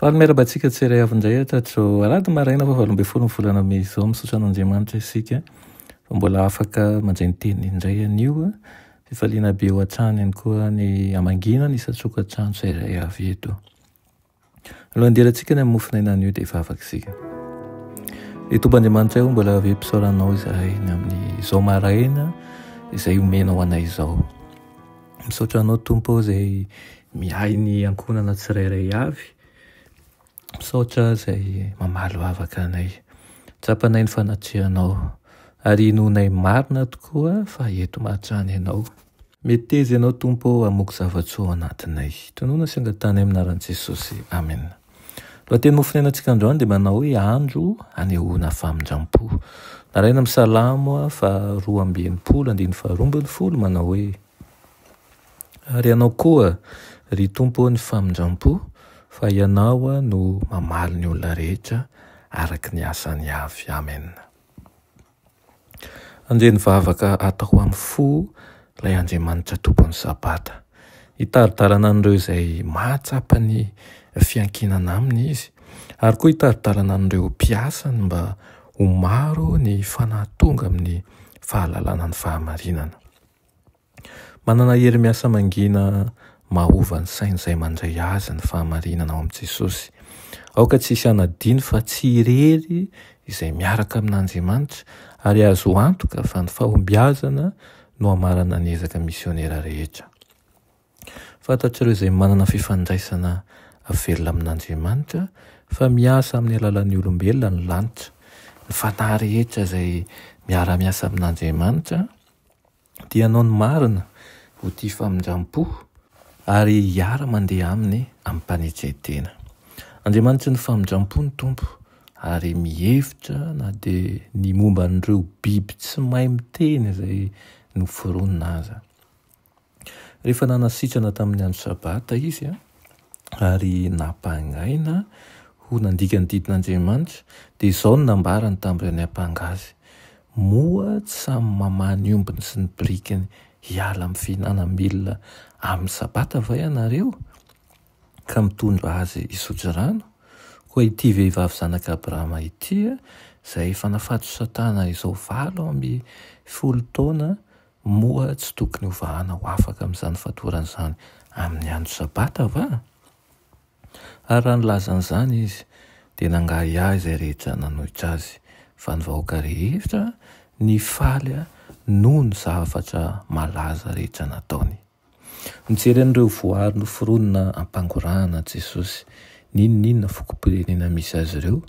Fahameraba-tsika tseray avindray atatro alady maraina fa 24 volana May izao misaotra an'Andriamanitra isika fa mbola afaka mandray ny teny indray anio fifaliana be ho hatrany ihany koa ny amangina ny isatrokan-trano tsairay avy eto. Alohan'ny derantsika ny amin'ny mofinaina anio dia efa afaka isika. Tomboandriamanitra io mbola ave mpisaoranao izahay ny amin'izao maraina izay omenao anay izao. Misaotra anao Tompo izay mihay ny ankonana tsirairay avy. Misaotra izay mamaly vavaka anay. Tsapanay ny fanatrehanao ary nohonay marina tokoa fa eto mahatrany ianao. Mety tezy ianao Tompo hamoky zavatsoa ao anatinay. Tonoina sy angatany aminaran'i Jesosy. Amen. Lohateny mofinainantsika androany dia manao hoe andro hanehoana famindrampo. Naraina amin'ny Salamo fa 2:120 manao hoe ary ianao koa ry Tompo ny famindrampo fa ianao no mamaly ny olona rehetra araka ny asany avy. Amen. Anjeny vavaka atao amin'ny fo ilay Andriamanitra tompon'ny sabata. Hitaritarana an'ireo izay mahatsapa ny fiankinana aminy izy ary koa hitaritarana an'ireo mpiasany mba ho maro ny fanahatonga amin'ny fahalalana ny fahamarinana. Manana hery miasa mangina mahova ny saina izay mandray azy ny fahamarinana ao amin'i Jesosy. Aoka tsisy anadiny fa tsy irery izay miaraka amin'Andriamanitra ary azo antoka fa ny fahombiazana no hamarana ny ezaka misionera rehetra. Fantatr'ireo izay manana fifandraisana velona amin'Andriamanitra fa miasa amin'ny alalan'ny olombelona ny lanitra. Ny fanahy rehetra izay miara-miasa amin'Andriamanitra dia anao ny marina ho tia famindrampo ary hiara mandeha aminy amin'ny mpanetretena. Andriamanitra ny famindrampo ny Tompo ary mihevitra na dia ny momba an'ireo biby tsy mahay miteny izay noforonina aza. Rehefa nanasitrana tamin'ny andro sabata izy ary napangaina ho nandika ny didin'Andriamanitra dia izao no nambarany tamin'ireo niapanga azy. Moa tsy samy mamaha ny ombiny sy ny birikiny hiala amin'ny fihinanam-milina amin'ny sabata va ianareo ka mitondra azy isotro rano? Koa ity vehivavy zanaka Abrahama ity izay efa nafato Satana izao 10 taona moa tsy tokony hovahana ho afaka amin'izany fatorana izany amin'ny andro sabata va? Ary raha nilazan'izany izy dia nangahy ahy izay rehetra nanohitra azy fa ny vahoaka rehetra ny faly noho ny zavatra malaza rehetra nataony. Mijery an'ireo voary noforonina ampangorahana Jesosy, ninon'inona fokom-pirenena misy azy ireo.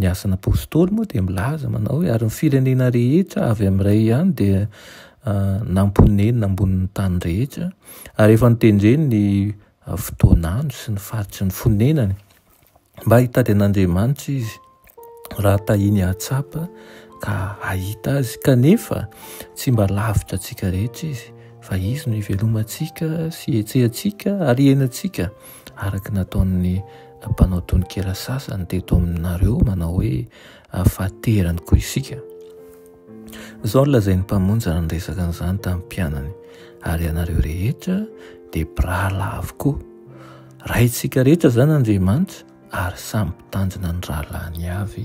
Ny asan'ny apôstôly moa dia milaza manao hoe ary ny firenena rehetra avy amin'iray ihany dia namponenina ambonin'ny tany rehetra ary efa nitendreny ny fotoan'andro sy ny faritry ny fonenany mba hitady an'Andriamanitra izy raha tahiny hatsapa ka ahita azy kanefa tsy mba lavitra antsika rehetra izy fa izy no ivelomantsika sy etsehantsika ary henantsika araka nataon'ny mpanao tononkera sasany teto aminareo manao hoe fahaterany koa isika. Izao no lazain'ny mpamonjy ny resaka an'izany tamin'ny mpianany ary ianareo rehetra dia mpirahalahy avokoa. Raintsika rehetra izany Andriamanitra ary samy mpitandrina ny rahalahiny avy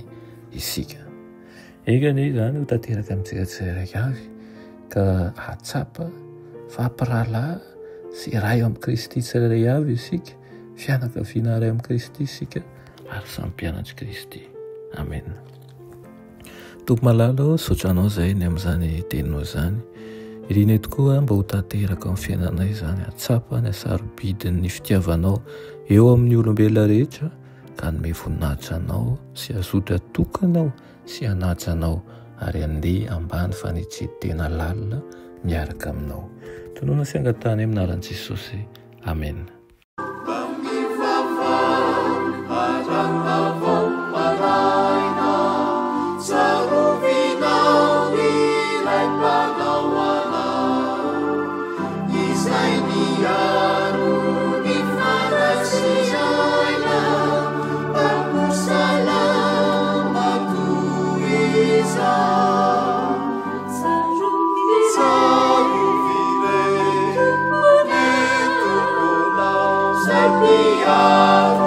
isika. Ekany izany ho tanteraka amintsika tsirairay avy ka hatsapa fampirahalahy sy ray amin'ny Kristy tsirairay avy isika, fianakaviana ray amin'ny Kristy isika ary samy mpianatry Kristy. Amen. Tompo malala sotranao izay ny amin'izany teninao izany. Irina tokoa mba ho tanteraka amin'ny fiainanay izany hatsapa ny asarobidin'ny fitiavanao eo amin'ny olombelona rehetra ka nome voninahitra anao sy azotra tokanao sy hanatitra anao ary andeha ambany fanetretena lalina miaraka aminao. Tonoina sy angatany aminaran'i Jesosy. Amen. miaro